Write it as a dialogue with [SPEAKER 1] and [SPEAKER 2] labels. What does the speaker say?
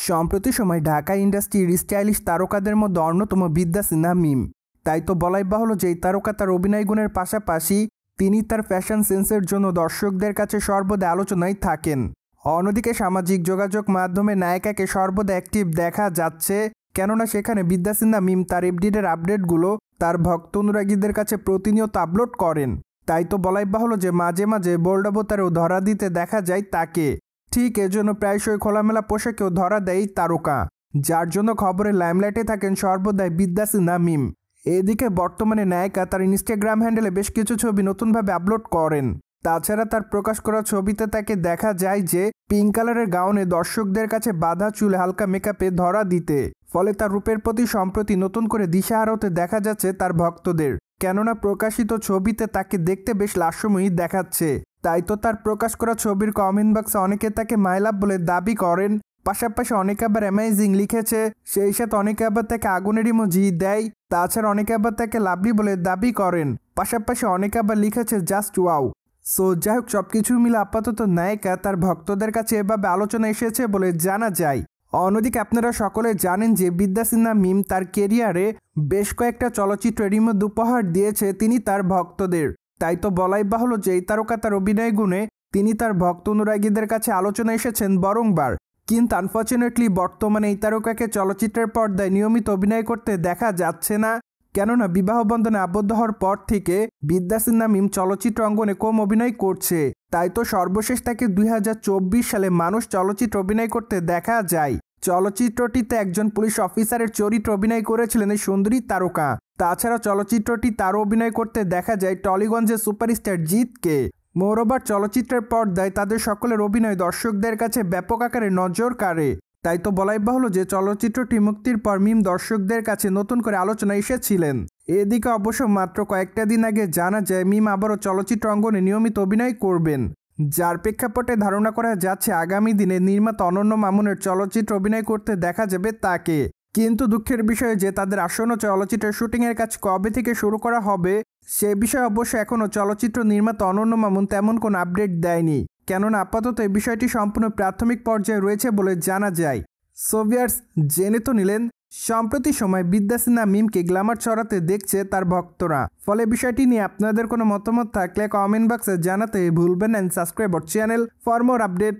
[SPEAKER 1] সম্প্রতি সময় ঢাকা ইন্ডাস্ট্রির স্টাইলিশ তারকাদের মধ্যে অন্যতম বিদ্যা সিনহা মিম। তাই তো বলাই বাহুল্য যে এই তারকা তার অভিনয় গুণের পাশাপাশি তিনি তার ফ্যাশন সেন্সের জন্য দর্শকদের কাছে সর্বদা আলোচনায় থাকেন। অন্যদিকে সামাজিক যোগাযোগ মাধ্যমে নায়িকাকে সর্বদা অ্যাক্টিভ দেখা যাচ্ছে, কেননা সেখানে বিদ্যা সিনহা মিম তার এফডিডের আপডেটগুলো তার ভক্ত অনুরাগীদের কাছে প্রতিনিয়ত আপলোড করেন। তাই তো বলাই বাহুল্য যে মাঝে মাঝে বোল্ড অবতারেও ধরা দিতে দেখা যায় তাকে। ঠিক এজন্য প্রায়শই খোলামেলা পোশাকেও ধরা দেয় তারকা, যার জন্য খবরের লাইমলাইটে থাকেন সর্বদাই বিদ্যা সিনহা মিম। এদিকে বর্তমানে নায়িকা তার ইনস্টাগ্রাম হ্যান্ডেলে বেশ কিছু ছবি নতুনভাবে আপলোড করেন। তাছাড়া তার প্রকাশ করা ছবিতে তাকে দেখা যায় যে পিঙ্ক কালারের গাউনে দর্শকদের কাছে বাঁধা চুলে হালকা মেকআপে ধরা দিতে, ফলে তার রূপের প্রতি সম্প্রতি নতুন করে দিশাহারা হতে দেখা যাচ্ছে তার ভক্তদের, কেননা প্রকাশিত ছবিতে তাকে দেখতে বেশ লাস্যময়ী দেখাচ্ছে। তাই তো তার প্রকাশ করা ছবির কমেন্ট বক্সে অনেকে তাকে মাই লাভ বলে দাবি করেন, পাশাপাশি অনেকে আবার অ্যামেজিং লিখেছে, সেই সাথে অনেকে আবার তাকে আগুনের ইমোজি দেয়। তাছাড়া অনেকে আবার তাকে লাভলি বলে দাবি করেন, পাশাপাশি অনেকে আবার লিখেছে জাস্ট ওয়াও। সো যাই হোক, সবকিছু মিলে আপাতত নায়িকা তার ভক্তদের কাছে এভাবে আলোচনা এসেছে বলে জানা যায়। অন্যদিকে আপনারা সকলে জানেন যে বিদ্যা সিনহা মিম তার কেরিয়ারে বেশ কয়েকটা চলচ্চিত্রের মধ্যে উপহার দিয়েছে তিনি তার ভক্তদের। তাই তো বলাই বাহুল্য যে এই তারকা তার অভিনয় গুণে তিনি তার ভক্ত অনুরাগীদের কাছে আলোচনা এসেছেন বারংবার। কিন্তু আনফর্চুনেটলি বর্তমানে এই তারকাকে চলচ্চিত্রের পর্দায় নিয়মিত অভিনয় করতে দেখা যাচ্ছে না, কেননা বিবাহ বন্ধনে আবদ্ধ হওয়ার পর থেকে বিদ্যা সিনহা মিম চলচ্চিত্র অঙ্গনে কম অভিনয় করছে। তাই তো সর্বশেষ তাকে 2024 সালে মানুষ চলচ্চিত্র অভিনয় করতে দেখা যায়। চলচ্চিত্রটিতে একজন পুলিশ অফিসারের চরিত্র অভিনয় করেছিলেন এই সুন্দরী তারকা। তাছাড়া চলচ্চিত্রটি তারও অভিনয় করতে দেখা যায় টলিগঞ্জের সুপারস্টার জিতকে। মোরওভার চলচ্চিত্রের পর্দায় তাদের সকলের অভিনয় দর্শকদের কাছে ব্যাপক আকারে নজর কাড়ে। তাই তো বলাই বাহুল্য যে চলচ্চিত্রটি মুক্তির পর মিম দর্শকদের কাছে নতুন করে আলোচনা এসেছিলেন। এদিকে অবশ্য মাত্র কয়েকটা দিন আগে জানা যায় মিম আবারও চলচ্চিত্র অঙ্গনে নিয়মিত অভিনয় করবেন, যার প্রেক্ষাপটে ধারণা করা যাচ্ছে আগামী দিনে নির্মাতা অনন্য মামুনের চলচ্চিত্র অভিনয় করতে দেখা যাবে তাকে। কিন্তু দুঃখের বিষয় যে তাদের আসন্ন চলচ্চিত্রের শুটিংয়ের কাজ কবে থেকে শুরু করা হবে সে বিষয়ে অবশ্য এখনও চলচ্চিত্র নির্মাতা অনন্য মামুন তেমন কোনো আপডেট দেয়নি, কেননা আপাতত এই বিষয়টি সম্পূর্ণ প্রাথমিক পর্যায়ে রয়েছে বলে জানা যায়। সো ভিউয়ার্স, জেনে তো নিলেন, সম্প্রতি সময় বিদ্যা সিনহা মিমকে গ্ল্যামার ছড়াতে দেখছে তার ভক্তরা। ফলে বিষয়টি নিয়ে আপনাদের কোনো মতামত থাকলে কমেন্ট বক্সে জানাতে ভুলবেন না। Subscribe our channel for more update.